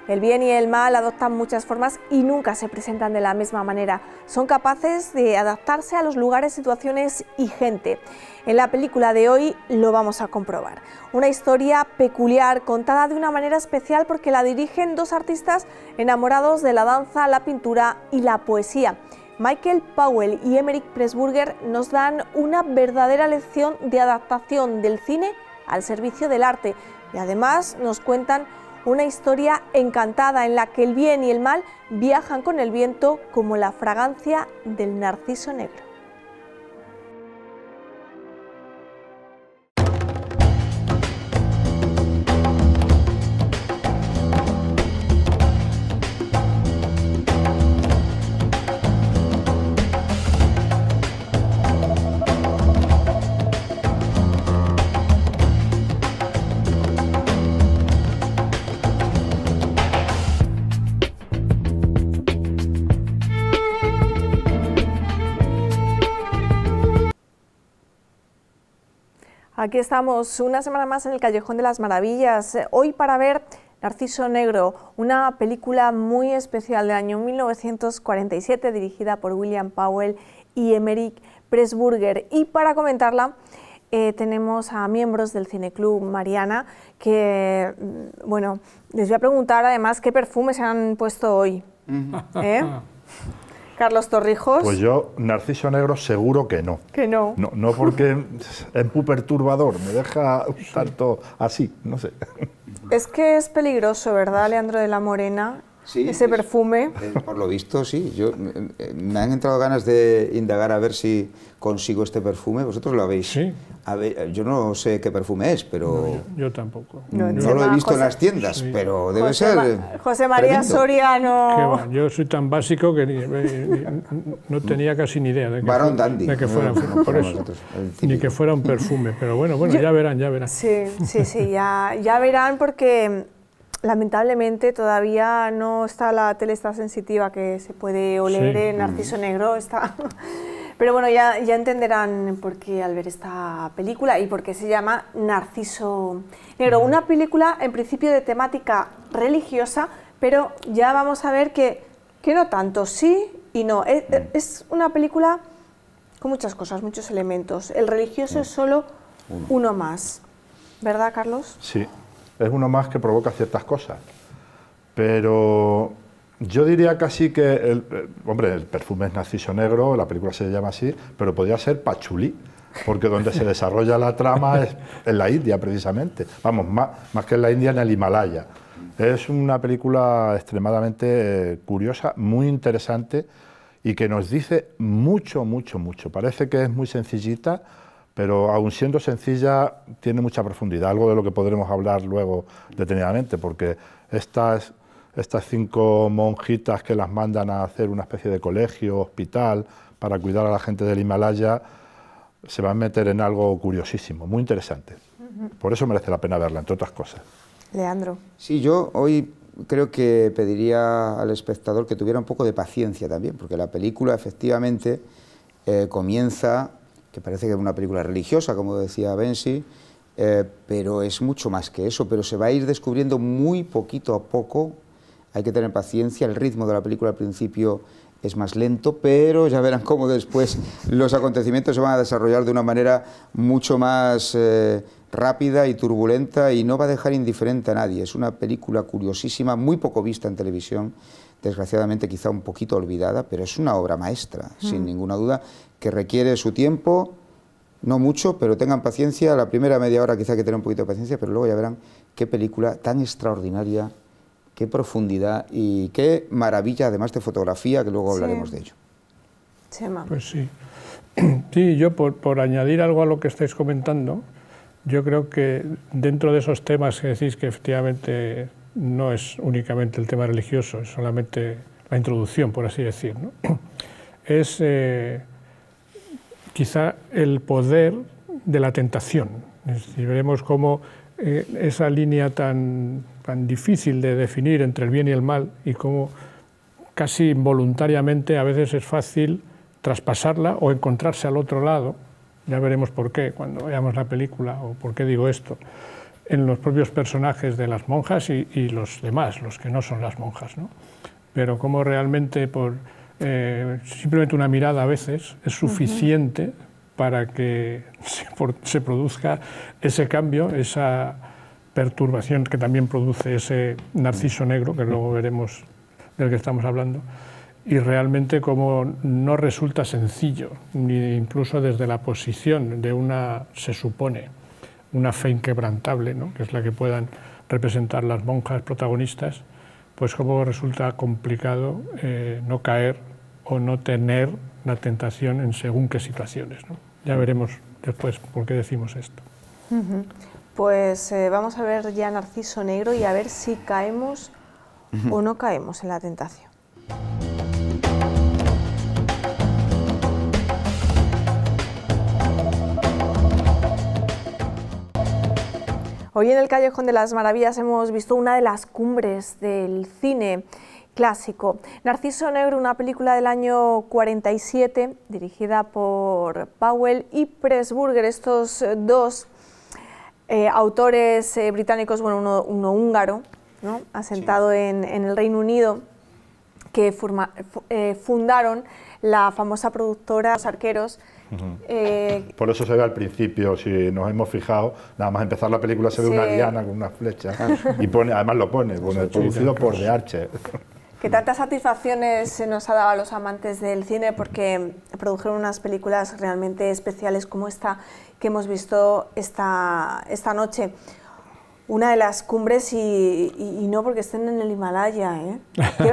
El bien y el mal adoptan muchas formas y nunca se presentan de la misma manera. Son capaces de adaptarse a los lugares, situaciones y gente. En la película de hoy lo vamos a comprobar. Una historia peculiar, contada de una manera especial porque la dirigen dos artistas enamorados de la danza, la pintura y la poesía. Michael Powell y Emeric Pressburger nos dan una verdadera lección de adaptación del cine al servicio del arte y además nos cuentan una historia encantada en la que el bien y el mal viajan con el viento como la fragancia del narciso negro. Aquí estamos una semana más en el Callejón de las Maravillas, hoy para ver Narciso Negro, una película muy especial del año 1947 dirigida por William Powell y Emeric Pressburger. Y para comentarla tenemos a miembros del Cineclub Mariana que, bueno, les voy a preguntar además qué perfumes se han puesto hoy. Carlos Torrijos. Pues yo, Narciso Negro, seguro que no. Que no. No porque es muy perturbador, me deja un tanto así, no sé. Es que es peligroso, ¿verdad, Leandro de la Morena? Sí, ese perfume. Por lo visto, sí. Me han entrado ganas de indagar a ver si consigo este perfume. ¿Vosotros lo habéis? Sí. A ver, yo no sé qué perfume es, pero... No, yo tampoco. No lo he visto en las tiendas, sí, pero debe ser... José María tremendo. Soriano. ¿Qué va? Yo soy tan básico que no tenía casi ni idea de que, Barón Dandy. de que fuera por eso, ni que fuera un perfume. Pero bueno, ya verán, ya verán. Sí, ya verán porque... Lamentablemente todavía no está la tele esta sensitiva que se puede oler en Narciso Negro. Pero bueno, ya entenderán por qué al ver esta película y por qué se llama Narciso Negro. Una película en principio de temática religiosa, pero ya vamos a ver que no tanto, sí y no. Es una película con muchas cosas, muchos elementos. El religioso es solo uno más. ¿Verdad, Carlos? Sí. Es uno más que provoca ciertas cosas, pero yo diría casi que, el perfume es Narciso Negro, la película se llama así, pero podría ser Pachulí, porque donde se desarrolla la trama es en la India precisamente, vamos, más que en la India, en el Himalaya. Es una película extremadamente curiosa, muy interesante y que nos dice mucho, parece que es muy sencillita, pero aun siendo sencilla, tiene mucha profundidad, algo de lo que podremos hablar luego detenidamente, porque estas 5 monjitas que las mandan a hacer una especie de colegio, hospital, para cuidar a la gente del Himalaya, se van a meter en algo curiosísimo, muy interesante. Por eso merece la pena verla, entre otras cosas. Leandro. Sí, yo hoy creo que pediría al espectador que tuviera un poco de paciencia también, porque la película efectivamente comienza... que parece que es una película religiosa, como decía Bensi, pero es mucho más que eso, pero se va a ir descubriendo muy poquito a poco, hay que tener paciencia, el ritmo de la película al principio es más lento, pero ya verán cómo después los acontecimientos se van a desarrollar de una manera mucho más rápida y turbulenta y no va a dejar indiferente a nadie. Es una película curiosísima, muy poco vista en televisión, desgraciadamente quizá un poquito olvidada, pero es una obra maestra, sin ninguna duda, que requiere su tiempo, no mucho, pero tengan paciencia. La primera media hora quizá hay que tener un poquito de paciencia, pero luego ya verán qué película tan extraordinaria, qué profundidad y qué maravilla, además de fotografía, que luego hablaremos de ello. Chema. Pues sí. Sí, yo por añadir algo a lo que estáis comentando, yo creo que dentro de esos temas que decís que efectivamente no es únicamente el tema religioso, es solamente la introducción, por así decir, ¿no? Es quizá el poder de la tentación. Es decir, veremos cómo esa línea tan difícil de definir entre el bien y el mal y cómo casi involuntariamente a veces es fácil traspasarla o encontrarse al otro lado. Ya veremos por qué cuando veamos la película o por qué digo esto. en los propios personajes de las monjas y los demás, los que no son las monjas, ¿no? Pero cómo realmente por simplemente una mirada a veces es suficiente para que se produzca ese cambio, esa perturbación que también produce ese narciso negro, que luego veremos del que estamos hablando, y realmente como no resulta sencillo, ni incluso desde la posición de una, se supone, una fe inquebrantable, ¿no? Que es la que puedan representar las monjas protagonistas, pues como resulta complicado no caer o no tener la tentación en según qué situaciones, ¿no? Ya veremos después por qué decimos esto. Pues vamos a ver ya Narciso Negro y a ver si caemos o no caemos en la tentación. Hoy en el Callejón de las Maravillas hemos visto una de las cumbres del cine clásico. Narciso Negro, una película del año 47, dirigida por Powell y Pressburger, estos dos autores británicos, bueno, uno húngaro, ¿no? Asentado en el Reino Unido, que fundaron la famosa productora Los Arqueros. Por eso se ve al principio, si nos hemos fijado, nada más empezar la película se ve una diana con una flecha y pone, además lo pone producido por The Archer. Que tantas satisfacciones se nos ha dado a los amantes del cine porque produjeron unas películas realmente especiales como esta que hemos visto esta noche. Una de las cumbres y no porque estén en el Himalaya, ¿eh?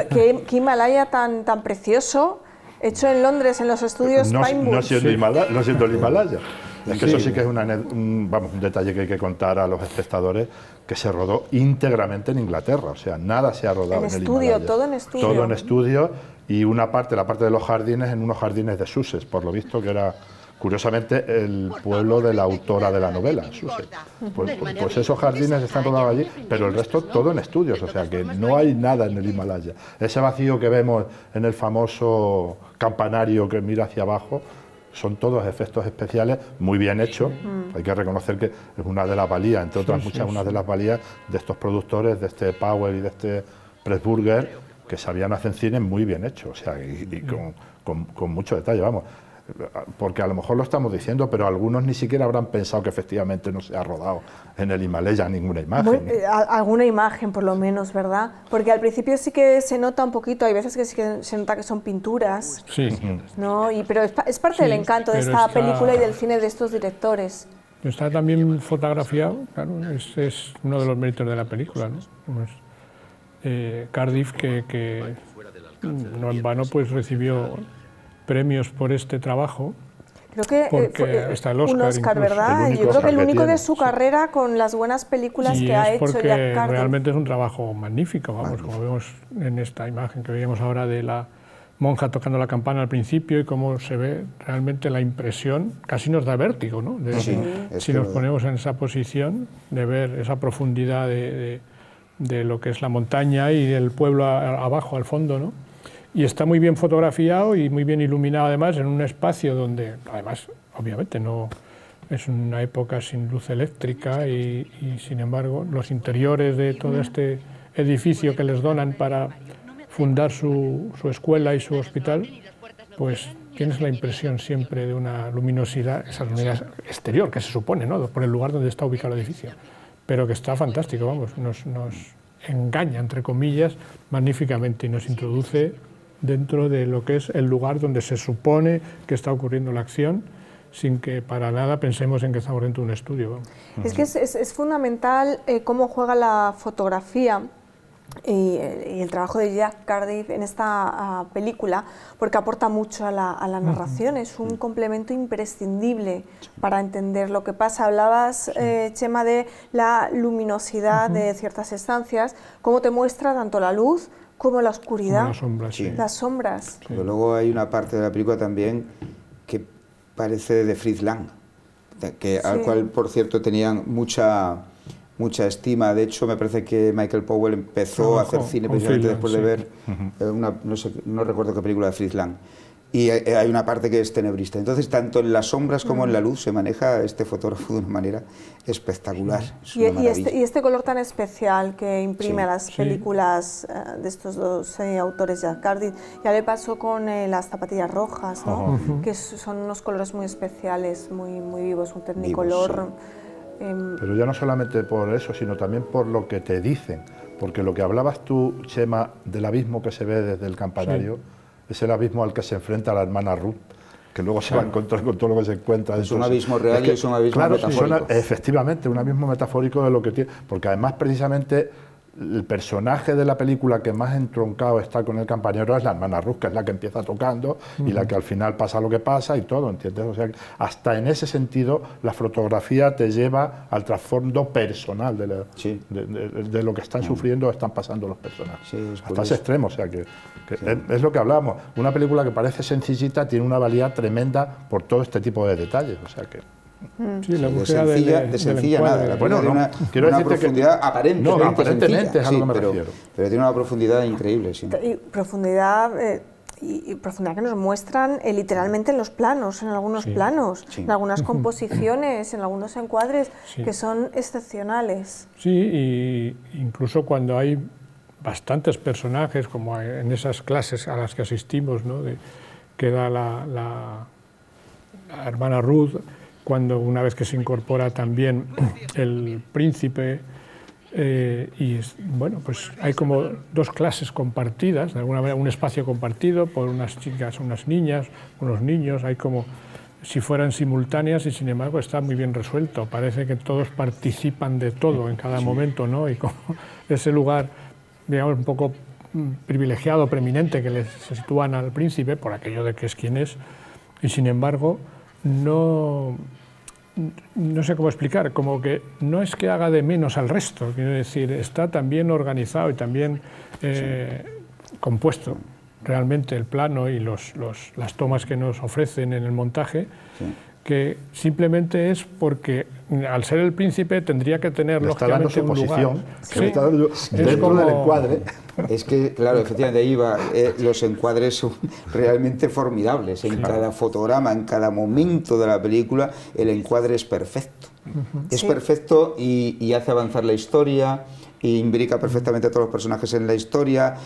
¿Qué Himalaya tan precioso, hecho en Londres, en los estudios Pinewood. No siendo el Himalaya. Es que eso sí que es un detalle que hay que contar a los espectadores, que se rodó íntegramente en Inglaterra, o sea, nada se ha rodado en el Himalaya. Todo en estudio. Todo en estudio y la parte de los jardines, en unos jardines de Sussex, por lo visto que era, curiosamente, el pueblo de la autora de la novela, Sussex. Pues esos jardines están rodados allí, pero el resto todo en estudios, o sea que no hay nada en el Himalaya. Ese vacío que vemos en el famoso campanario que mira hacia abajo, son todos efectos especiales muy bien hechos. Hay que reconocer que es una de las valías, entre otras una de las valías de estos productores, de este Powell y de este Pressburger, que sabían hacer cine muy bien hecho, o sea, y con mucho detalle, vamos. Porque a lo mejor lo estamos diciendo, pero algunos ni siquiera habrán pensado que efectivamente no se ha rodado en el Himalaya ninguna imagen. Alguna imagen, por lo menos, ¿verdad? Porque al principio sí que se nota un poquito, hay veces que sí que se nota que son pinturas, ¿no? Pero es parte del encanto de esta película y del cine de estos directores. Está también fotografiado, claro, es uno de los méritos de la película, ¿no? Cardiff, que no en vano pues recibió premios por este trabajo. Creo que está el Oscar, un Oscar, ¿verdad? Yo creo que el único de su carrera con las buenas películas que ha hecho Jack Cardiff. Realmente es un trabajo magnífico, vamos, como vemos en esta imagen que veíamos ahora de la monja tocando la campana al principio y cómo se ve realmente la impresión, casi nos da vértigo, ¿no? Si nos ponemos en esa posición de ver esa profundidad de lo que es la montaña y el pueblo abajo, al fondo, ¿no? Y está muy bien fotografiado y muy bien iluminado además en un espacio donde, además, obviamente no es una época sin luz eléctrica y sin embargo los interiores de todo este edificio que les donan para fundar su escuela y su hospital, pues tienes la impresión siempre de una luminosidad, esa luminosidad exterior que se supone, ¿no? Por el lugar donde está ubicado el edificio, pero que está fantástico, vamos, nos engaña, entre comillas, magníficamente y nos introduce dentro de lo que es el lugar donde se supone que está ocurriendo la acción, sin que para nada pensemos en que estamos dentro de un estudio. Es que es fundamental cómo juega la fotografía y el trabajo de Jack Cardiff en esta película, porque aporta mucho a la narración, es un complemento imprescindible para entender lo que pasa. Hablabas, Chema, de la luminosidad de ciertas estancias, cómo te muestra tanto la luz como la oscuridad, las sombras. Pero luego hay una parte de la película también que parece de Fritz Lang, al cual, por cierto, tenían mucha estima. De hecho, me parece que Michael Powell empezó a hacer cine precisamente después de ver no recuerdo qué película de Fritz Lang. y hay una parte que es tenebrista. Entonces, tanto en las sombras como en la luz se maneja este fotógrafo de una manera espectacular. Es una maravilla. Y este color tan especial que imprime a las películas de estos dos autores, Jack Cardiff, ya le pasó con las zapatillas rojas, ¿no? Que son unos colores muy especiales, muy vivos, un tecnicolor. Pero ya no solamente por eso, sino también por lo que te dicen, porque lo que hablabas tú, Chema, del abismo que se ve desde el campanario, es el abismo al que se enfrenta la hermana Ruth, que luego se va a encontrar con todo lo que se encuentra. Es un abismo real y es un abismo metafórico. Efectivamente, un abismo metafórico de lo que tiene, porque además precisamente el personaje de la película que más entroncado está con el campanero es la hermana Ruth, que es la que empieza tocando y la que al final pasa lo que pasa y todo, ¿entiendes? O sea, hasta en ese sentido la fotografía te lleva al trasfondo personal de lo que están sufriendo o están pasando los personajes. Sí, hasta ese extremo, o sea, que es lo que hablamos. Una película que parece sencillita tiene una valía tremenda por todo este tipo de detalles, o sea que... Sí, la de sencilla nada. Bueno, una profundidad aparentemente es a lo que me refiero. Pero tiene una profundidad increíble. Sí. Y profundidad que nos muestran literalmente en los planos, en algunos planos, en algunas composiciones, en algunos encuadres que son excepcionales. Sí, y incluso cuando hay bastantes personajes, como en esas clases a las que asistimos, ¿no? Que da la hermana Ruth, cuando una vez que se incorpora también el príncipe, bueno, pues hay como dos clases compartidas, de alguna manera un espacio compartido por unas chicas, unas niñas, unos niños, hay como si fueran simultáneas y sin embargo está muy bien resuelto, parece que todos participan de todo en cada momento, ¿no? Y como ese lugar, digamos, un poco privilegiado, preeminente que le sitúan al príncipe por aquello de que es quien es, y sin embargo no sé cómo explicar, como que no es que haga de menos al resto, quiero decir, está tan bien organizado y tan bien compuesto realmente el plano y las tomas que nos ofrecen en el montaje, que simplemente es porque al ser el príncipe tendría que tener lógicamente un lugar. Dentro del encuadre. Es que, claro, efectivamente ahí va, los encuadres son realmente formidables. En cada fotograma, en cada momento de la película, el encuadre es perfecto. Es perfecto y hace avanzar la historia, y imbrica perfectamente a todos los personajes en la historia,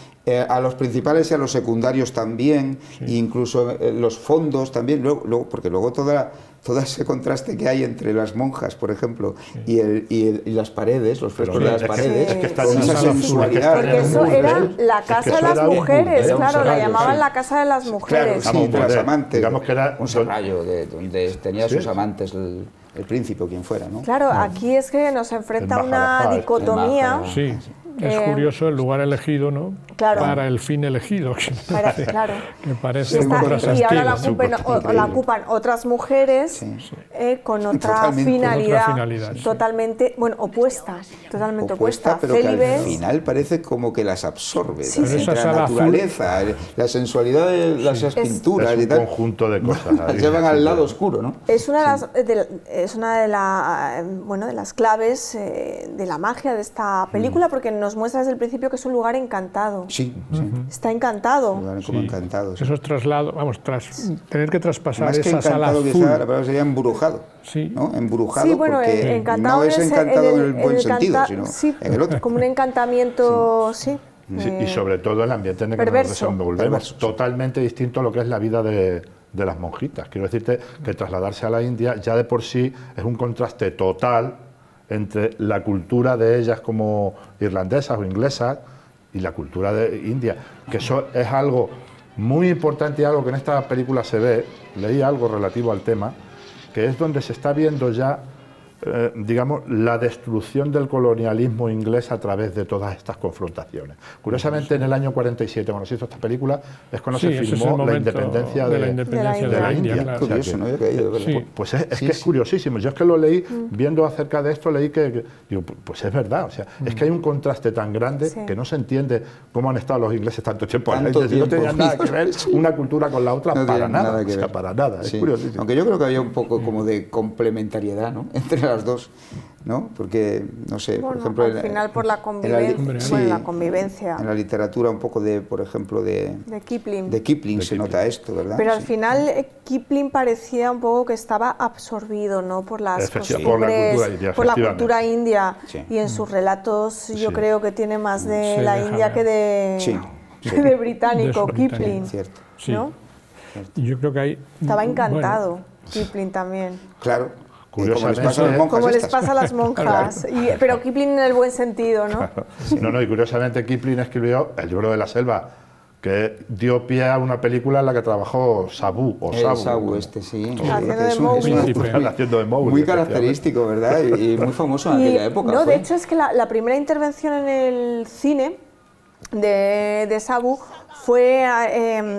a los principales y a los secundarios también, e incluso los fondos también, porque luego todo ese contraste que hay entre las monjas, por ejemplo, y las paredes, los frescos de las paredes, con esa sensualidad. Porque eso era la casa de las mujeres, claro, la llamaban la casa de las mujeres. Claro, de las amantes, digamos que era un serrallo donde tenía sus amantes el príncipe o quien fuera, ¿no? Claro, aquí es que nos enfrenta una dicotomía. Sí, es curioso el lugar elegido, ¿no? Claro. Para el fin elegido. Claro. Que parece y ahora la ocupan otras mujeres con otra finalidad, totalmente, bueno, opuesta. Pero que al final parece como que las absorbe. La naturaleza, la sensualidad de esas pinturas es y tal. Un conjunto de cosas. Las llevan al lado oscuro, ¿no? Es una de las claves de la magia de esta película, porque nos muestra desde el principio que es un lugar encantado. Sí. Está encantado. Un lugar como encantado. Sí. Esos traslados, tener que traspasar más esa sala azul. Quizá, la palabra sería embrujado. Sí. ¿No? Embrujado, sí, bueno, porque encantado no es encantado en el buen sentido, sino en el otro. Como un encantamiento, y sobre todo el ambiente en el que nos desenvolvemos, totalmente distinto a lo que es la vida de las monjitas. Quiero decirte que trasladarse a la India ya de por sí es un contraste total entre la cultura de ellas como irlandesas o inglesas y la cultura de India, que eso es algo muy importante y algo que en esta película se ve. Leí algo relativo al tema, que es donde se está viendo ya digamos, la destrucción del colonialismo inglés a través de todas estas confrontaciones. Curiosamente, en el año 47, cuando se hizo esta película, es cuando se firmó la independencia de la India. Claro. Curioso, ¿no? Pues es que es curiosísimo. Yo es que lo leí, viendo acerca de esto, leí que digo, pues es verdad. O sea, es que hay un contraste tan grande que no se entiende cómo han estado los ingleses tanto tiempo en la India. No tenían nada que ver una cultura con la otra, para nada. O sea, para nada. Es curiosísimo. Aunque yo creo que había un poco como de complementariedad, ¿no? Entre las dos. ¿no? Porque, no sé, bueno, por ejemplo... al final por la convivencia, la convivencia. En la literatura un poco de, por ejemplo, de Kipling. De Kipling se nota esto, ¿verdad? Pero al final Kipling parecía un poco que estaba absorbido, ¿no? Por las costumbres, por la cultura india. Sí. Y en sus relatos yo creo que tiene más de la India que de británico, Kipling. Cierto. ¿No? Y yo creo que hay... Estaba encantado, Kipling también. Claro. Como les pasa a las monjas, pero Kipling en el buen sentido, ¿no? No, y curiosamente Kipling escribió El libro de la selva, que dio pie a una película en la que trabajó Sabu, Sabu, sí. Haciendo de Mowgli. Muy característico, ¿verdad? Y muy famoso en aquella época. No, de hecho es que la primera intervención en el cine de Sabu fue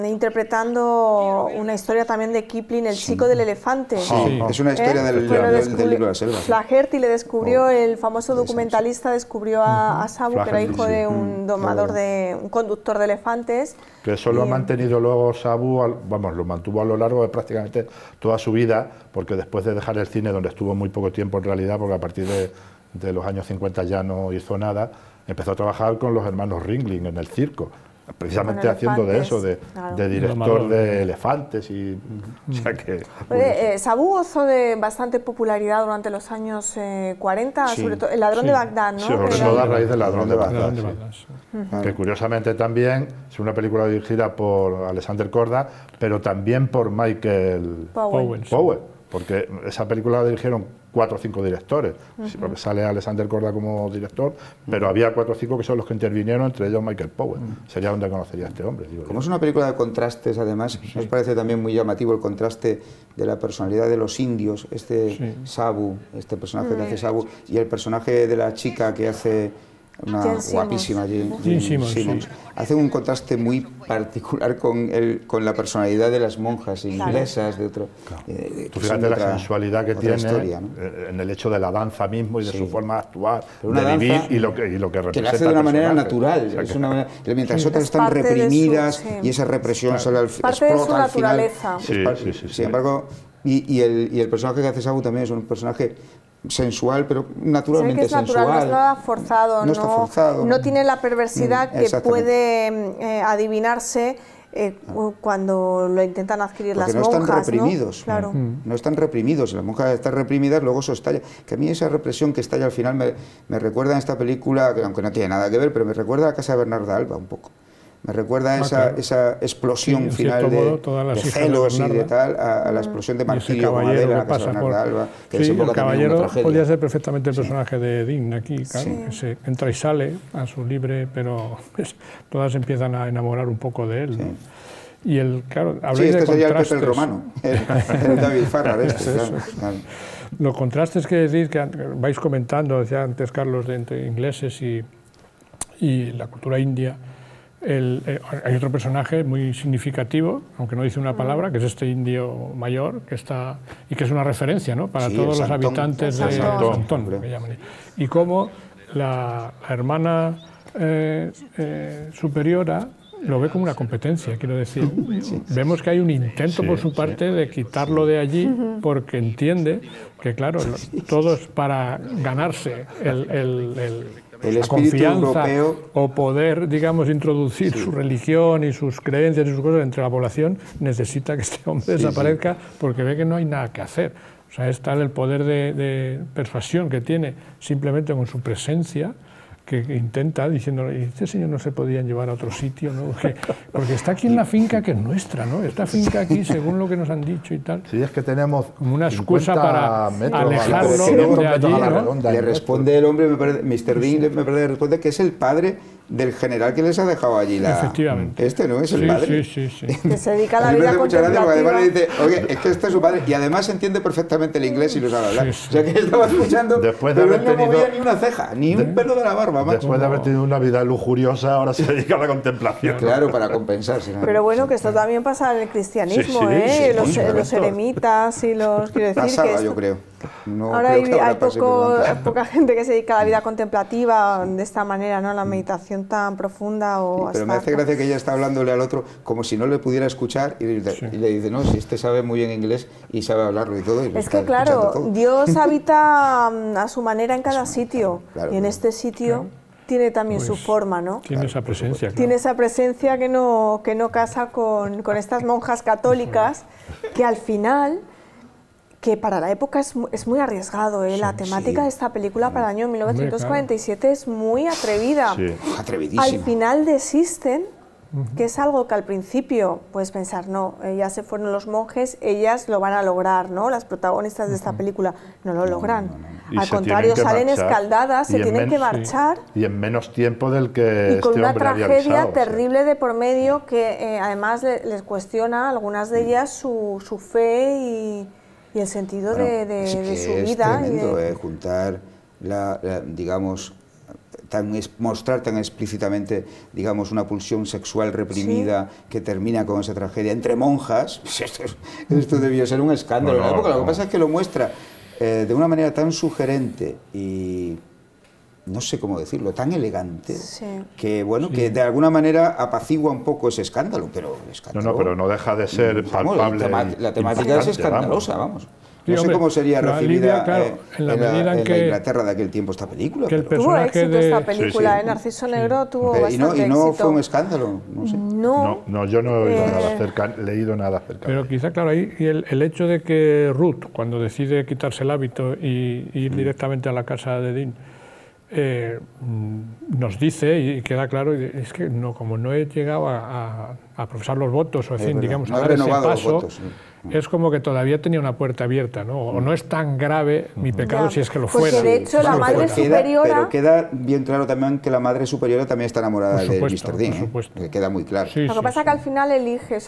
interpretando una historia también de Kipling, El chico del elefante. Sí, es una historia del libro de la selva. Flaherty le descubrió, el famoso documentalista descubrió a Sabu, que era hijo de un domador, de un conductor de elefantes. Que eso lo ha mantenido luego Sabu, lo mantuvo a lo largo de prácticamente toda su vida, porque después de dejar el cine, donde estuvo muy poco tiempo en realidad, porque a partir de los años 50 ya no hizo nada, empezó a trabajar con los hermanos Ringling en el circo, precisamente haciendo de eso, de director de elefantes. O sea que, Sabu gozó de bastante popularidad durante los años 40, sobre todo El ladrón de Bagdad, ¿no? Sí, sobre todo a raíz del Ladrón de Bagdad. Que curiosamente también es una película dirigida por Alexander Korda, pero también por Michael Powell, porque esa película la dirigieron 4 o 5 directores, porque sale Alexander Korda como director, pero había 4 o 5 que son los que intervinieron, entre ellos Michael Powell. Sería donde conocería a este hombre. Como es una película de contrastes, además, nos parece también muy llamativo el contraste de la personalidad de los indios, Sabu, este personaje que hace Sabu, y el personaje de la chica que hace una guapísima Jane Simmons. Hace un contraste muy particular con la personalidad de las monjas inglesas, de otro. Tú fíjate la sensualidad que tiene historia, ¿no? En el hecho de la danza mismo y de su forma de actuar, de vivir y lo que representa. Que lo hace de una manera natural, o sea, mientras otras están reprimidas y esa represión explota al final. Sin embargo, y el personaje que hace Sabu también es un personaje sensual, pero naturalmente sensual. No es nada forzado, no está forzado. No tiene la perversidad que puede adivinarse cuando lo intentan adquirir porque las monjas. No están reprimidos, ¿no? Claro. No están reprimidos, las monjas están reprimidas, luego eso estalla. Que a mí esa represión que estalla al final me recuerda en esta película, que aunque no tiene nada que ver, pero me recuerda a Casa de Bernarda Alba un poco. Me recuerda esa explosión final de celos y de tal, a la explosión de Martillo con Adela, la Casa de Bernarda Alba, que el caballero podría ser perfectamente el personaje de Dean aquí, claro, que se entra y sale a su libre, pero todas empiezan a enamorar un poco de él, ¿no? Y claro, habléis de sería contrastes. El Pepe el Romano, el David Farrar claro. Los contrastes que decís, que vais comentando, decía antes Carlos, entre ingleses y la cultura india. Hay otro personaje muy significativo, aunque no dice una palabra, que es este indio mayor, que está y que es una referencia, ¿no?, para todos los habitantes de Santón, que llaman. Y cómo la hermana superiora lo ve como una competencia, quiero decir. Vemos que hay un intento por su parte de quitarlo de allí, porque entiende que, claro, todos para ganarse el la confianza europeo, o poder, digamos, introducir su religión y sus creencias y sus cosas entre la población, necesita que este hombre desaparezca porque ve que no hay nada que hacer. O sea, es tal el poder de persuasión que tiene simplemente con su presencia, que intenta diciendo, ¿y este señor no se podían llevar a otro sitio, ¿no? Porque está aquí en la finca que es nuestra, ¿no? Esta finca aquí, según lo que nos han dicho y tal. Sí, es que tenemos como una excusa para alejarlo de allí, ¿no? Le responde el hombre, Mr. Dean le responde que es el padre del general que les ha dejado allí. Efectivamente. Este, ¿no? Es el padre. Sí. Que se dedica a la vida contemplativa. Además le dice, oye, es que este es su padre, y además entiende perfectamente el inglés y lo sabe hablar. O sea que estaba escuchando, pero no movía ni una ceja, ni un pelo de la barba. Después de haber tenido una vida lujuriosa, ahora se dedica a la contemplación. Claro, para compensarse. Pero bueno, que esto también pasa en el cristianismo, ¿eh? Los eremitas y los... Quiero decir, yo creo. No Ahora creo que hay ahora pase, pero antes. poca gente que se dedica a la vida contemplativa de esta manera, ¿no? La meditación tan profunda o Pero me hace gracia que ella está hablándole al otro como si no le pudiera escuchar y le dice, no, si este sabe muy bien inglés y sabe hablarlo y todo. Y es que claro, Dios habita a su manera en cada sitio, claro, y en este sitio tiene también su forma, ¿no? Tiene esa presencia. Claro. Tiene esa presencia que no casa con estas monjas católicas, que al final, que para la época es muy arriesgado, ¿eh? La temática de esta película para el año 1947 es muy atrevida. Sí. Atrevidísima. Al final desisten, que es algo que al principio puedes pensar, no, ya se fueron los monjes, ellas lo van a lograr, ¿no? Las protagonistas de esta película no lo logran. Al contrario, salen escaldadas, se tienen que marchar. Y en menos tiempo del que y con este una hombre había tragedia avisado, terrible de por medio que además les cuestiona a algunas de ellas su fe y el sentido de su vida. Es tremendo, juntar digamos, mostrar tan explícitamente, digamos, una pulsión sexual reprimida que termina con esa tragedia entre monjas. Esto debió ser un escándalo en la época. Lo que pasa es que lo muestra de una manera tan sugerente y no sé cómo decirlo, tan elegante, que bueno, que de alguna manera apacigua un poco ese escándalo, pero el escándalo... No, pero no deja de ser palpable. La temática es escandalosa, vamos. Sí, no sé cómo sería recibida en la Inglaterra de aquel tiempo esta película. Que el tuvo éxito esta película, Narciso Negro tuvo bastante éxito. Y no fue un escándalo, no sé. No, yo no he leído nada acerca. Pero quizá, claro, ahí el hecho de que Ruth, cuando decide quitarse el hábito y ir directamente a la casa de Dean, nos dice, y queda claro, es que no, como no he llegado a profesar los votos, o en fin, digamos, no a dar ese paso, los votos, es como que todavía tenía una puerta abierta, ¿no? O no es tan grave mi pecado si es que lo porque fuera. de hecho la madre superiora... Pero queda bien claro también que la madre superiora también está enamorada de Mr. Dean, que queda muy claro. Lo que pasa es que al final elige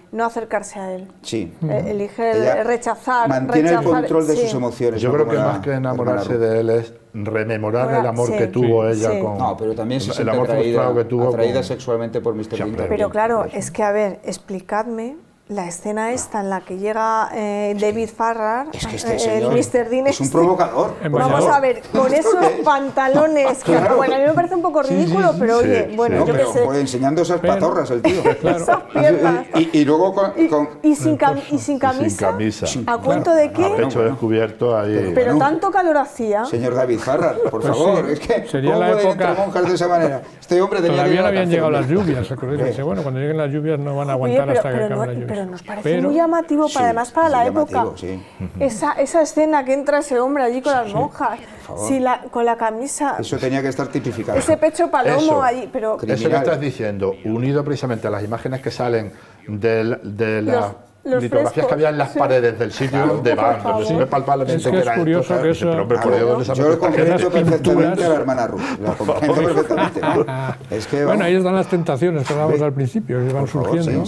no acercarse a él. Sí. Elige rechazar. Mantiene el control de sus emociones. Yo creo que más que enamorarse de él es rememorar el amor que tuvo ella con... No, pero también se el amor frustrado que tuvo atraída sexualmente por Mr. Dean. Pero claro, es que a ver, explicadme la escena esta en la que llega David Farrar, es que este señor Mr. Dean es un provocador. Vamos a ver, con esos pantalones, que bueno, a mí me parece un poco ridículo, pero oye, bueno, yo qué sé. Pues enseñando esas patorras el tío. Esas piernas. Y luego sin camisa. ¿A cuento de qué? A pecho descubierto ahí. Pero tanto calor hacía. Señor David Farrar, por favor, es que sería ¿cómo la puede época entre monjas de esa manera? Este hombre tenía todavía que no habían llegado las lluvias. Bueno, cuando lleguen las lluvias no van a aguantar hasta que acaben las lluvias. Pero nos parece muy llamativo, además para la época, esa escena que entra ese hombre allí con las monjas, con la camisa... Eso tenía que estar tipificado. Ese pecho palomo allí, pero... Eso que estás diciendo, unido precisamente a las imágenes que salen de las litografías que había en las paredes del sitio donde van, donde se ve palpablemente que es curioso que eso... Yo lo comprendo perfectamente a la hermana Ruth, lo comprendo perfectamente. Bueno, ahí están las tentaciones que hablábamos al principio, que van surgiendo,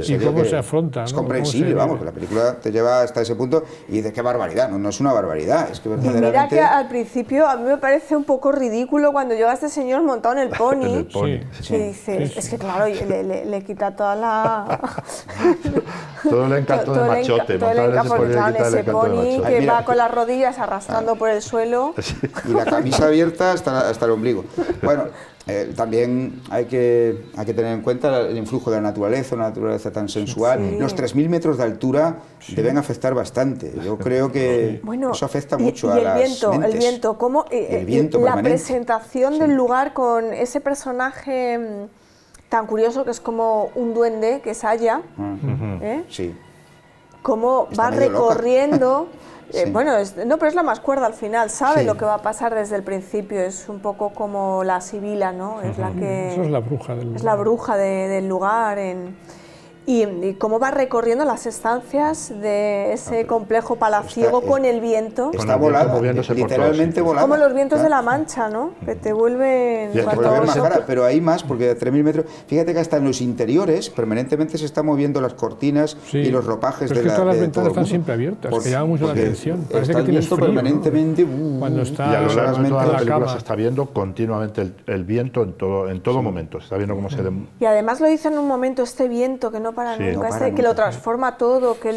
y cómo se afrontan. Es comprensible, vamos, la película te lleva hasta ese punto y dices, qué barbaridad, no es una barbaridad, es que verdaderamente... Y mira que al principio a mí me parece un poco ridículo cuando llega este señor montado en el pony, y dices, es que claro, le quita toda la... Todo el encanto de machote, porque claro, ese pony que va con las rodillas arrastrando por el suelo. Y la camisa abierta hasta el ombligo. Bueno, también hay que tener en cuenta el influjo de la naturaleza, una naturaleza tan sensual. Los 3.000 metros de altura deben afectar bastante. Yo creo que eso afecta mucho a las mentes. El viento, cómo la presentación del lugar con ese personaje tan curioso que es como un duende, que es Aya, sí. Cómo va recorriendo... Bueno, pero es la más cuerda al final, sabe lo que va a pasar desde el principio, es un poco como la Sibila, ¿no? Es la que... Eso es la bruja del lugar. Es la bruja del lugar, y cómo va recorriendo las estancias de ese complejo palaciego con el viento. Está volando, literalmente volando. Como los vientos de la Mancha, ¿no? Que te vuelven... más cara, pero hay más, porque a 3.000 metros... Fíjate que hasta en los interiores permanentemente se están moviendo las cortinas y los ropajes de la... Pero es que todas las ventanas están siempre abiertas, que llama mucho la atención. Parece que tienes frío, permanentemente... Cuando está y a lo largo de toda la película cama se está viendo continuamente el viento en todo momento. Se está viendo cómo se... Y además lo dice en un momento, este viento que no para nunca, que lo transforma todo, que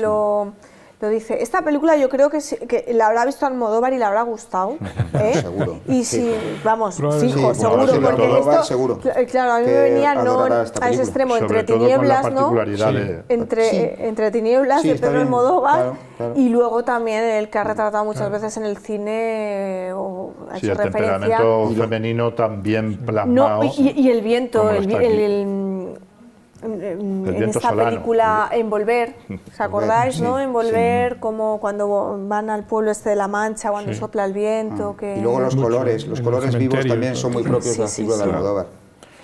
lo dice. Esta película yo creo que la habrá visto Almodóvar y le habrá gustado. Seguro. Y si, vamos, Sí, fijo, seguro, sí, porque Almodóvar, esto, seguro. Claro, a mí Que me venía no adorará esta a ese película. extremo, Sobre entre todo con la tinieblas, ¿no? particularidad de... Entre Tinieblas Sí, de está Pedro bien, Almodóvar claro, claro. y luego también el que ha retratado muchas veces en el cine o ha Sí, hecho el referencia. temperamento femenino también No, plasmado. y el viento, como el, está vi- aquí. en viento esta solano. película Envolver, ¿os acordáis, Sí, no? sí. Envolver, como cuando van al pueblo este de La Mancha, cuando Sí. sopla el viento, que... Y luego los Mucho, colores en el vivos cementerio, también son muy propios de las Sí, películas sí, de sí. Almodóvar.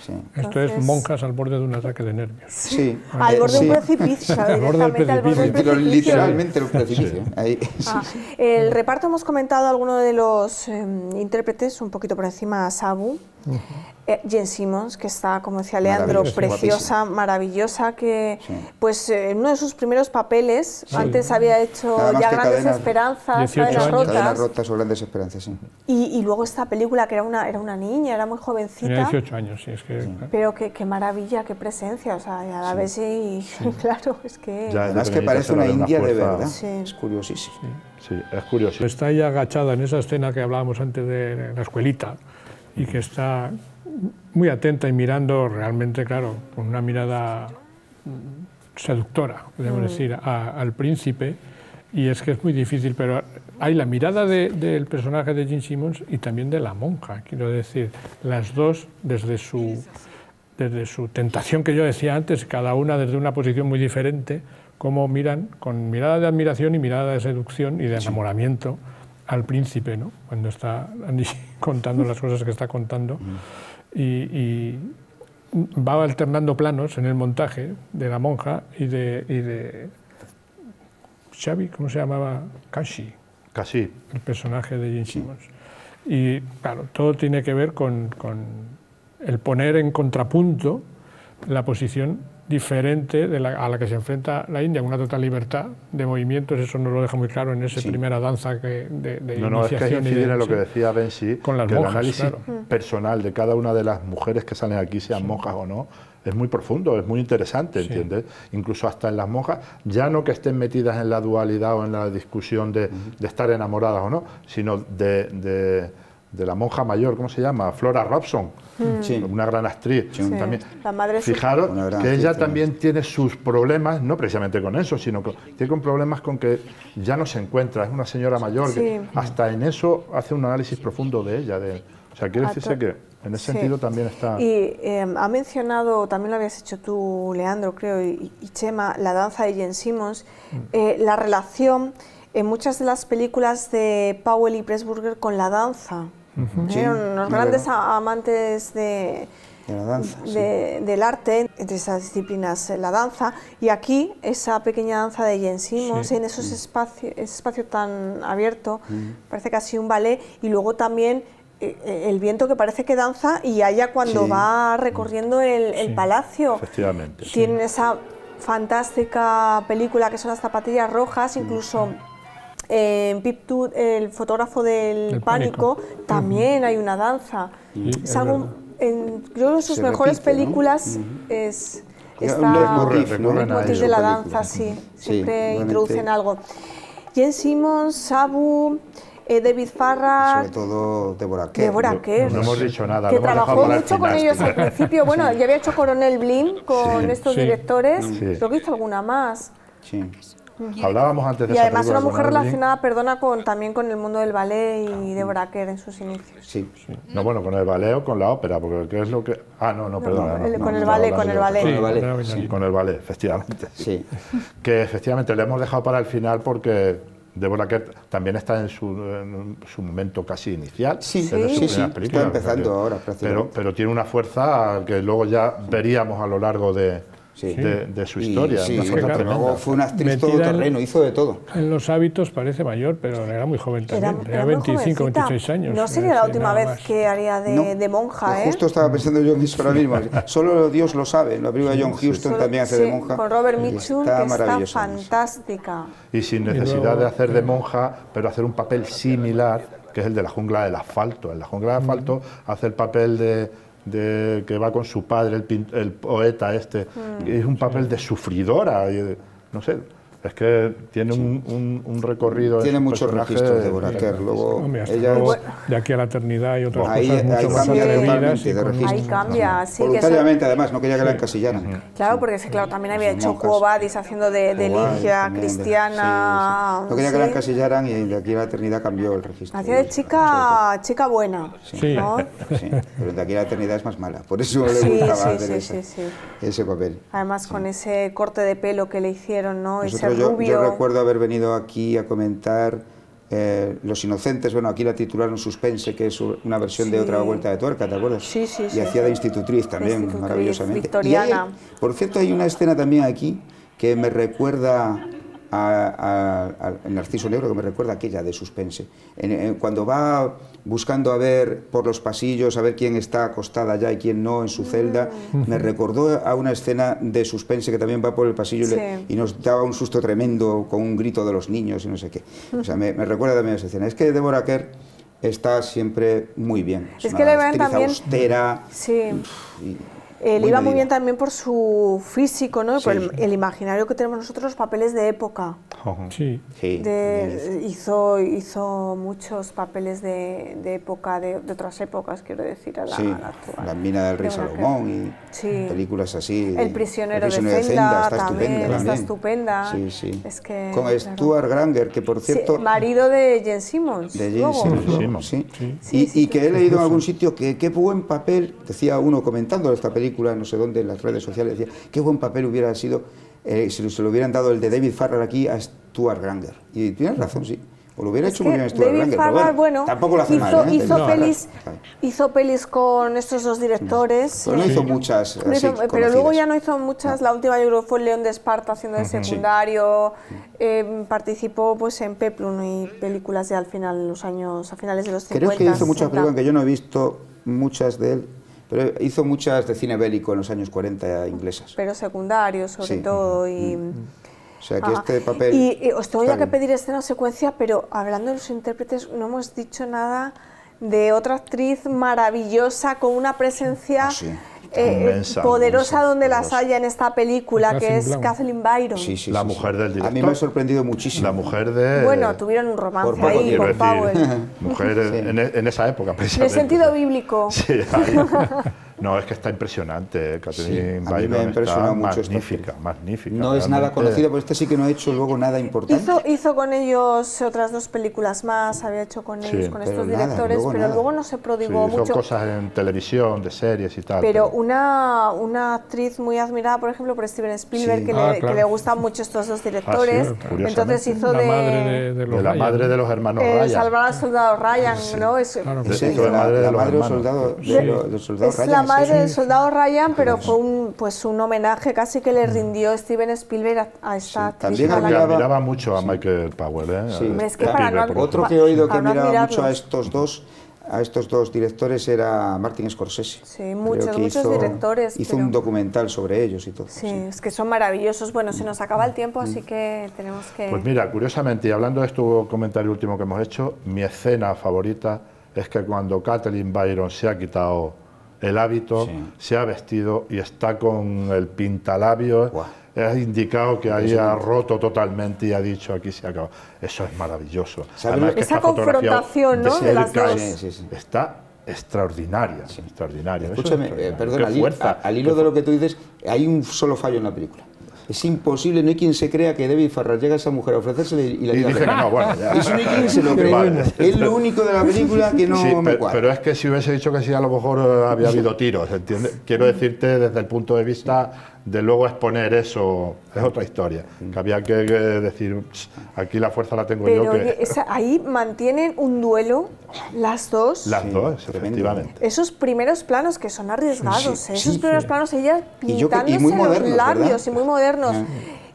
Sí. Esto es Entonces- monjas al borde de un ataque de nervios. Sí. Al borde de sí. un precipicio, Al borde del directamente al borde del Pero precipicio. literalmente el precipicio. Ahí. Ah, el reparto hemos comentado a algunos de los intérpretes, un poquito por encima a Sabu. Jane Simmons, que está, como decía Leandro, Maravillosa, preciosa, guapísima. maravillosa, que Sí. pues en uno de sus primeros papeles, antes había hecho Nada más ya que Grandes Cadenas- Esperanzas, 18 Cadenas años. Rotas, Cadenas rotas o grandes esperanzas, sí. y luego esta película que era una niña, era muy Tenía jovencita, 18 años, sí, es que... pero qué maravilla, qué presencia, o sea, y a la vez sí, claro, es que... Ya, Además que Benita parece se la una da una india de fuerza. verdad. Sí. Es curiosísimo. Sí, es curioso. Está ahí agachada en esa escena que hablábamos antes de la escuelita y que está muy atenta y mirando realmente, claro, con una mirada seductora, podemos decir, al príncipe, y es que es muy difícil, pero hay la mirada del personaje de Jane Simmons y también de la monja, quiero decir, las dos desde su tentación que yo decía antes, cada una desde una posición muy diferente, cómo miran con mirada de admiración y mirada de seducción y de enamoramiento al príncipe, ¿no? Cuando está Andy contando las cosas que está contando y va alternando planos en el montaje de la monja y de Xavi, ¿cómo se llamaba? Kashi, Casi. el personaje de Jane Simmons. Y claro, todo tiene que ver con el poner en contrapunto la posición diferente a la que se enfrenta la India, con una total libertad de movimientos, eso nos lo deja muy claro en esa primera danza de No, es que es iniciación. incidir en lo que sí. decía Bensi, Con las que monjas, el análisis claro. personal de cada una de las mujeres que salen aquí, sean monjas o no, es muy profundo, es muy interesante, ¿entiendes? Incluso hasta en las monjas, ya no que estén metidas en la dualidad o en la discusión de estar enamoradas o no, sino de la monja mayor, ¿cómo se llama? Flora Robson, Sí. una gran actriz. También. La madre Fijaros Una gran que ella actriz también tiene sus problemas, no precisamente con eso, sino que tiene con problemas con que ya no se encuentra, es una señora mayor, que Sí. hasta en eso hace un análisis profundo de ella. O sea, quiere decirse que en ese Sí. sentido también está... Y ha mencionado, también lo habías hecho tú, Leandro, creo, y Chema, la danza de Jane Simmons, la relación en muchas de las películas de Powell y Pressburger con la danza. Sí, Unos es grandes verdad. amantes De la danza. sí. del arte, entre esas disciplinas, la danza, y aquí esa pequeña danza de Jane Simmons, Sí. en ese espacio tan abierto, parece casi un ballet, y luego también el viento que parece que danza, y allá cuando Sí. va recorriendo el palacio, Efectivamente. tienen esa fantástica película que son las zapatillas rojas, incluso en Pip Tut, el fotógrafo del El pánico, pánico. también hay una danza. Sí, Es es algo, verdad. creo que en sus Se mejores repite, ¿no? películas es Un esta leitmotiv, ¿no? recurren a leitmotiv ello. de la Su danza, película. sí, Sí, siempre realmente. introducen algo. Jane Simmons, Sabu, David Farrar, Sobre todo Deborah Kerr. Deborah Kerr, No hemos dicho nada, que lo hemos dejado trabajó para el mucho con final. ellos al principio. Bueno, ya había hecho Coronel Blin con Sí, estos sí. directores, Sí. creo que hizo alguna más. Sí. Hablábamos antes de Y esa además película una mujer con Evelyn. relacionada, perdona, también con el mundo del ballet y Deborah Kerr en sus inicios. Sí. No, bueno, con el ballet o con la ópera, porque ¿qué es lo que...? Ah, no, perdona. con el estaba ballet, hablando con el yo. ballet. Con el ballet. claro, Sí, con el ballet, efectivamente. Sí. Que efectivamente le hemos dejado para el final porque Deborah Kerr también está en su momento casi inicial. Sí, es de sus sí, primeras sí, películas, está empezando o sea, ahora, prácticamente. pero tiene una fuerza que luego ya veríamos a lo largo de Sí. su Y historia. sí, una fuerza claro, tremenda. luego fue una actriz Metida en- todoterreno, hizo de todo. En los hábitos parece mayor, pero era muy joven también. Era muy 25, jovencita. 26 años. No sería la es decir, última nada vez más. que haría No, de monja, ¿eh? Justo estaba pensando yo en eso ahora mismo. Solo Dios lo sabe. En la película de John Huston también hace de Sí, monja. con Robert y Mitchum, está que está maravillosa. fantástica. Y sin necesidad de hacer de monja, pero hacer un papel similar, que es el de la jungla del asfalto. En la jungla del asfalto hace el papel de que va con su padre, el poeta este, es un papel de sufridora, y no sé, Es que tiene un recorrido... Tiene en su muchos personaje registros de Boraker. Luego, Hombre, hasta ella luego, es- de aquí a la eternidad y otras Ahí- cosas ahí mucho más cambia atrevidas. totalmente y de con- registro. Ahí cambia, sí. Que eso, voluntariamente, además, no quería que la encasillaran. claro, porque claro, también había Sus hecho monjas. Quo Vadis haciendo de Guay, Ligia, también, cristiana. sí, sí. No quería que la sí. encasillaran y de aquí a la eternidad cambió el registro. Hacía de chica buena, Sí. ¿no? Sí, pero de aquí a la eternidad es más mala. Por eso le Sí, gustaba sí, hacer sí, sí. ese papel. Además con ese corte de pelo que le hicieron, ¿no? Ese Nosotros, yo rubio. recuerdo haber venido aquí a comentar Los Inocentes, bueno, aquí la titularon Suspense, que es una versión de Sí. Otra Vuelta de Tuerca, ¿te acuerdas? Sí, sí, Y sí. hacía de institutriz también, institutriz, maravillosamente. victoriana. Y por cierto, hay una escena también aquí que me recuerda a Narciso Negro, que me recuerda a aquella de Suspense. Cuando va buscando a ver por los pasillos, a ver quién está acostada ya y quién no en su celda, me recordó a una escena de Suspense que también va por el pasillo Sí. y nos daba un susto tremendo con un grito de los niños y no sé qué. O sea, me recuerda también a esa escena. Es que Deborah Kerr está siempre muy bien. Es una que le ven actriz también- austera. Sí. y Le muy iba muy medida. bien también por su físico, ¿no? Y por Sí. el imaginario que tenemos nosotros, los papeles de época. Sí. Sí, Hizo muchos papeles de época, de otras épocas, quiero decir, a la, sí, a la actual. La mina del rey Deborah Kerr. Salomón y Sí. películas así. El prisionero de Zenda Zenda está también, estupenda. está estupenda. Sí, sí. Es que, Con claro. Stuart Granger, que por Sí, cierto... marido de Jane Simmons. De luego. James Simmons, Simmons. sí. Sí, sí, Y que he leído en algún sitio que qué buen papel, decía uno comentando esta película, no sé dónde, en las redes sociales, decía, qué buen papel hubiera sido si se lo hubieran dado el de David Farrar aquí a Stuart Granger. Y tienes razón, sí. O lo hubiera Es hecho que muy bien Stuart David Granger, Farrar, pero bueno, tampoco lo hace hizo, mal. ¿eh? hizo David Farrar, pelis, ¿sabes? hizo pelis con estos dos directores. Pero no hizo muchas No así, hizo- pero conocidas. luego ya no hizo muchas. La última yo creo fue León de Esparta haciendo de secundario. Participó pues en Peplum y películas de a finales de los 50. Creo que hizo muchas 60. películas que yo no he visto muchas de él, pero hizo muchas de cine bélico en los años 40 inglesas. Pero secundarios sobre Sí. todo. Y, O sea que Ajá. este papel... Y os tengo está ya que bien. pedir escena o secuencia, pero hablando de los intérpretes, no hemos dicho nada de otra actriz maravillosa con una presencia Ah, sí. Inmensa, poderosa inmensa, donde las poderosa. haya en esta película, que Kathleen es Brown. Kathleen Byron. Sí, sí, La sí, mujer sí. del director. A mí me ha sorprendido muchísimo. La mujer de... Bueno, tuvieron un romance Por poco ahí quiero con Powell. Mujer en esa época, En el precisamente. sentido bíblico. Sí, ahí. No, es que está impresionante. Catherine Sí, a mí me ha Byron impresionado está mucho esta magnífica, actriz. magnífica. No es nada realmente. conocida, pero este sí que no ha hecho luego nada importante. Hizo con ellos otras dos películas más, había hecho con ellos, Sí. con Pero estos nada, directores, luego pero nada. luego no se Sí, prodigó hizo mucho. cosas en televisión, de series y tal. Pero una actriz muy admirada, por ejemplo, por Steven Spielberg, Sí. que, Ah, que claro. le gustan mucho estos dos directores. curiosamente. Entonces hizo La de, madre de los de la Ryan. madre de los hermanos Ryan. Salvar al soldado Ryan, ¿no? Es, Claro que En sí. serio, de madre de la los madre del hermanos. soldado, Sí. del soldado es Ryan, la ¿es madre eso? del soldado Ryan, pero fue un homenaje casi que le rindió Steven Spielberg a esta actriz. también a la Porque admiraba- admiraba mucho a Michael Powell, ¿eh? Sí. Hombre, es que A para Spielberg, no- por Otro ejemplo. que he oído que Para no admiraba mucho a admirarlos. estos dos directores era Martin Scorsese. Sí, Creo muchos que directores, Hizo pero- un documental sobre ellos y todo. Sí, es que son maravillosos. Bueno, se nos acaba el tiempo, así que tenemos que... Pues mira, curiosamente, y hablando de este comentario último que hemos hecho, mi escena favorita es que cuando Kathleen Byron se ha quitado el hábito, Sí. se ha vestido y está con el pintalabios, Guau. ha indicado que ahí ha roto totalmente y ha dicho aquí se acaba. Eso es maravilloso. ¿Sabe Además lo- que Esa está fotografiado confrontación, ¿no?, de las cerca, dos. Sí, sí, sí. está extraordinaria, extraordinaria. eso es Escúchame, extraordinario. perdona, Qué fuerza. al hilo de lo que tú dices, hay un solo fallo en la película. Es imposible, no hay quien se crea que David Farrar llega a esa mujer a ofrecérsele y la Y diga dice que no. no, bueno, ya. Eso no hay quien se lo cree. Vale. Es lo único de la película que no Sí, me cuadra. pero es que si hubiese dicho que sí, a lo mejor había habido tiros, ¿entiendes? Quiero decirte desde el punto de vista de luego exponer eso, es otra historia. Que había que decir, aquí la fuerza la tengo Pero yo, que oye, ahí mantienen un duelo las dos. las dos, tremendo. efectivamente. Esos primeros planos que son arriesgados, Sí, esos sí, primeros sí. planos, ella Y yo pintándose que- y muy los modernos, labios ¿verdad? y muy modernos. Ah.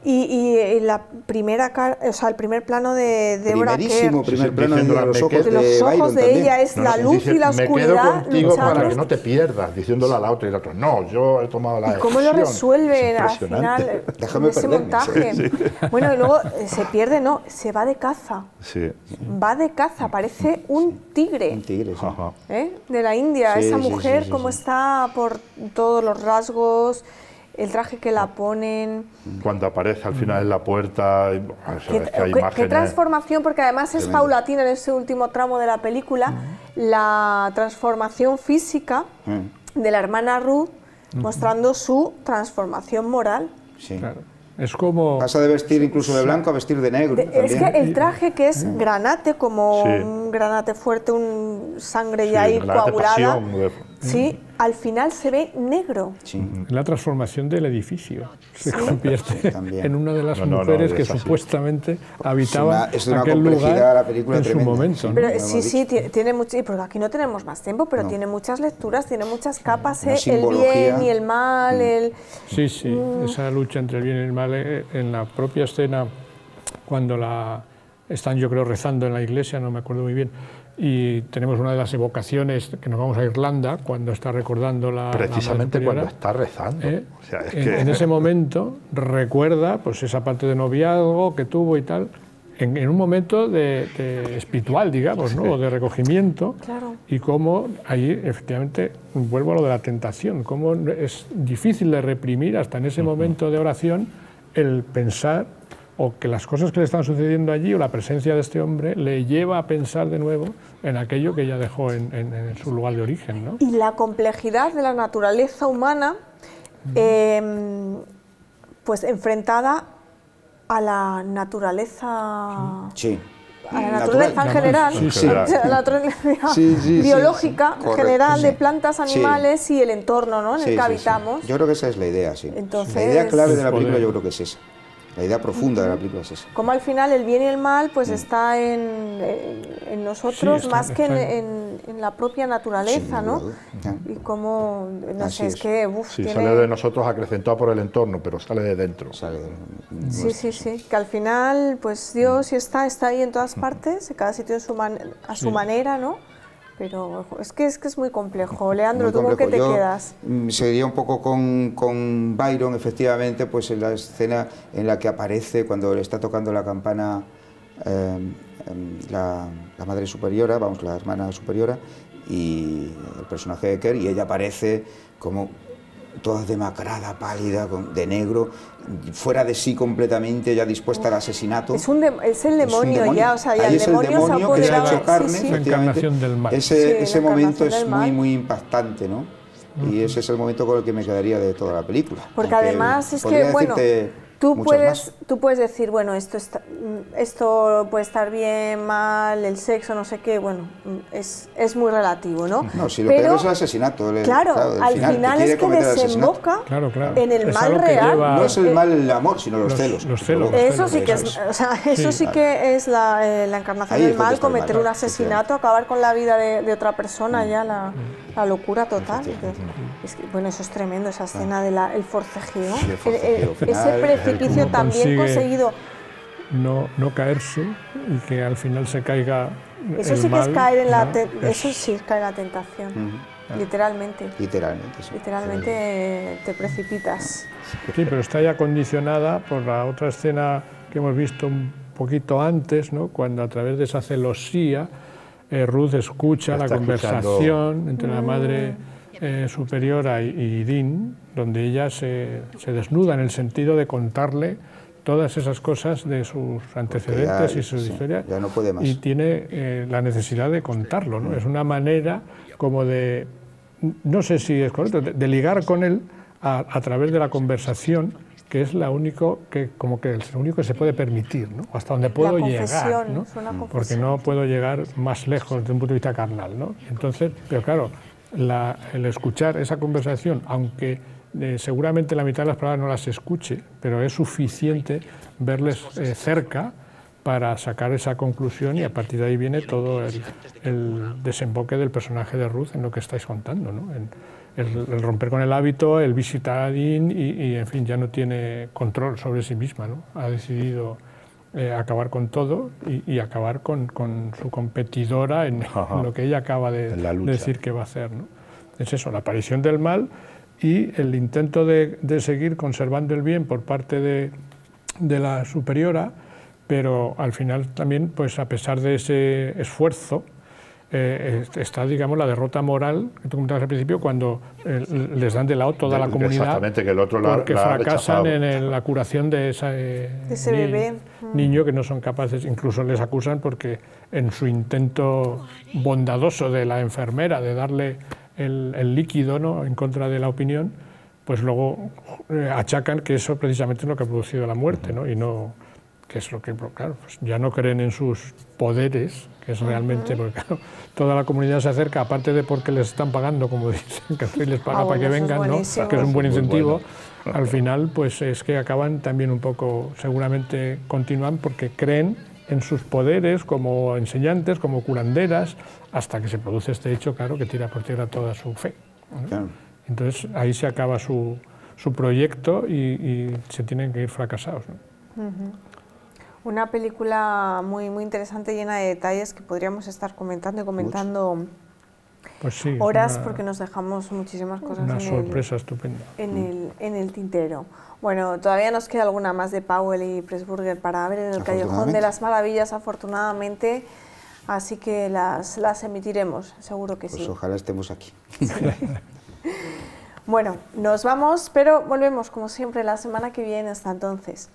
Y la primera o sea, el primer plano de Deborah Primerísimo Kerr, primer Sí, plano diciendo de los me ojos quedo- de los ojos Byron de también. ella es la luz dice, y la me quedo oscuridad contigo para luchando. que no te pierdas, diciéndolo a la otra y la otra. No, yo he tomado la ¿Y cómo lo decisión. resuelven Es al impresionante. final Déjame ese perderme. montaje? Bueno, y luego se pierde, no, se va de caza. Sí. Va de caza, parece un tigre. Un tigre, sí. Ajá. ¿Eh? De la India, Sí, esa sí, mujer, sí, sí, cómo sí. está por todos los rasgos. el traje que la ponen. Cuando aparece al final en la puerta, ¿Qué transformación? Porque además es paulatina en ese último tramo de la película, la transformación física de la hermana Ruth, mostrando su transformación moral. Sí. Claro. Es como... Pasa de vestir incluso de blanco a vestir de negro. Es que el traje, que es granate, como un granate fuerte, un sangre ya ahí coagulada, sí, al final se ve negro. Sí. La transformación del edificio se convierte en una de las mujeres que supuestamente habitaban aquel lugar la película en su momento. Pero sí, tiene mucho, porque aquí no tenemos más tiempo, pero tiene muchas lecturas, tiene muchas capas, el bien y el mal. Sí, esa lucha entre el bien y el mal en la propia escena, cuando están, yo creo, rezando en la iglesia, no me acuerdo muy bien, y tenemos una de las evocaciones que nos vamos a Irlanda cuando está recordando precisamente la cuando está rezando. O sea, en ese momento recuerda pues esa parte de noviazgo que tuvo y tal, en un momento de espiritual, digamos, ¿no? O de recogimiento. Claro. Y cómo ahí efectivamente vuelvo a lo de la tentación, cómo es difícil de reprimir hasta en ese momento de oración el pensar, o que las cosas que le están sucediendo allí, o la presencia de este hombre, le lleva a pensar de nuevo en aquello que ella dejó en su lugar de origen, ¿no? Y la complejidad de la naturaleza humana, pues enfrentada a la naturaleza... Sí. A la naturaleza en general, a la naturaleza biológica general de plantas, animales y el entorno, ¿no? En el que habitamos. Yo creo que esa es la idea, sí. Entonces, la idea clave de la película yo creo que es esa. La idea profunda de la película es esa. Como al final el bien y el mal pues está en nosotros más que en la propia naturaleza, ¿no? Y como, no sé, es que... sale de nosotros acrecentado por el entorno, pero sale de dentro. Sí, que al final pues Dios está ahí en todas partes, cada sitio a su manera, ¿no? Pero es que es muy complejo. Leandro, ¿tú con qué te quedas? Seguiría un poco con Byron, efectivamente, pues en la escena en la que aparece cuando le está tocando la campana la madre superiora, la hermana superiora, y el personaje de Kerr, y ella aparece como toda demacrada, pálida, de negro, fuera de sí completamente, ya dispuesta al asesinato. Es el demonio ya, o sea, ya ahí el demonio se ha que se ha hecho carne, la encarnación del mal. Ese momento es muy impactante, ¿no? Y ese es el momento con el que me quedaría de toda la película. Porque además es que, bueno, tú puedes decir, bueno, esto puede estar bien, mal, el sexo, no sé qué, bueno, es muy relativo, ¿no? No, si lo peor es el asesinato. Claro, al final es que desemboca en el mal real. No es el mal el amor, sino los celos. Eso sí que es, o sea, eso sí que es la encarnación del mal, cometer un asesinato, acabar con la vida de otra persona, ya la locura total. Es que, bueno, eso es tremendo, esa escena del forcejeo. Ese precipicio también conseguido. No caerse y que al final se caiga. Eso sí que es caer en eso sí es caer en la tentación. Literalmente. Literalmente te precipitas. Sí, pero está ya condicionada por la otra escena que hemos visto un poquito antes, ¿no? Cuando a través de esa celosía Ruth escucha la conversación entre la madre superiora y Dean, donde ella se desnuda en el sentido de contarle todas esas cosas de sus antecedentes y su historia, ya no puede más. Y tiene la necesidad de contarlo, ¿no? Es una manera como de, no sé si es correcto, de ligar con él a través de la conversación, que es lo único que se puede permitir, ¿no? Hasta donde puedo llegar, ¿no? Porque no puedo llegar más lejos desde un punto de vista carnal, ¿no? Entonces, pero claro, el escuchar esa conversación, aunque seguramente la mitad de las palabras no las escuche, pero es suficiente verles cerca para sacar esa conclusión, y a partir de ahí viene todo el desemboque del personaje de Ruth en lo que estáis contando, ¿no? El romper con el hábito, el visitar a Dean y en fin, ya no tiene control sobre sí misma, ¿no? Ha decidido acabar con todo y acabar con su competidora en lo que ella acaba de decir que va a hacer, ¿no? Es eso, la aparición del mal y el intento de seguir conservando el bien por parte de la superiora, pero al final también, pues a pesar de ese esfuerzo, está, digamos, la derrota moral que tú comentabas al principio, cuando les dan de lado toda la comunidad. Exactamente, que el otro porque la ha fracasan rechazado. en la curación de ese bebé. Niño, que no son capaces, incluso les acusan porque en su intento bondadoso de la enfermera de darle el líquido, ¿no?, en contra de la opinión, pues luego achacan que eso precisamente es lo que ha producido la muerte, ¿no? Y no, que es lo que, claro, pues ya no creen en sus poderes, que es realmente, porque claro, toda la comunidad se acerca, aparte de porque les están pagando, como dicen, que el rey les paga para que vengan, ¿no?, que es un buen incentivo. Al final, pues es que acaban también un poco, seguramente continúan porque creen en sus poderes como enseñantes, como curanderas, hasta que se produce este hecho, claro, que tira por tierra toda su fe, ¿no? Claro. Entonces ahí se acaba su proyecto y se tienen que ir fracasados, ¿no? Una película muy, muy interesante, llena de detalles que podríamos estar comentando y comentando pues sí, horas, porque nos dejamos muchísimas cosas una sorpresa estupenda. en el tintero. Bueno, todavía nos queda alguna más de Powell y Pressburger para ver en el Callejón de las Maravillas, afortunadamente, así que las emitiremos, seguro que sí. Pues ojalá estemos aquí. Sí. Bueno, nos vamos, pero volvemos como siempre la semana que viene. Hasta entonces.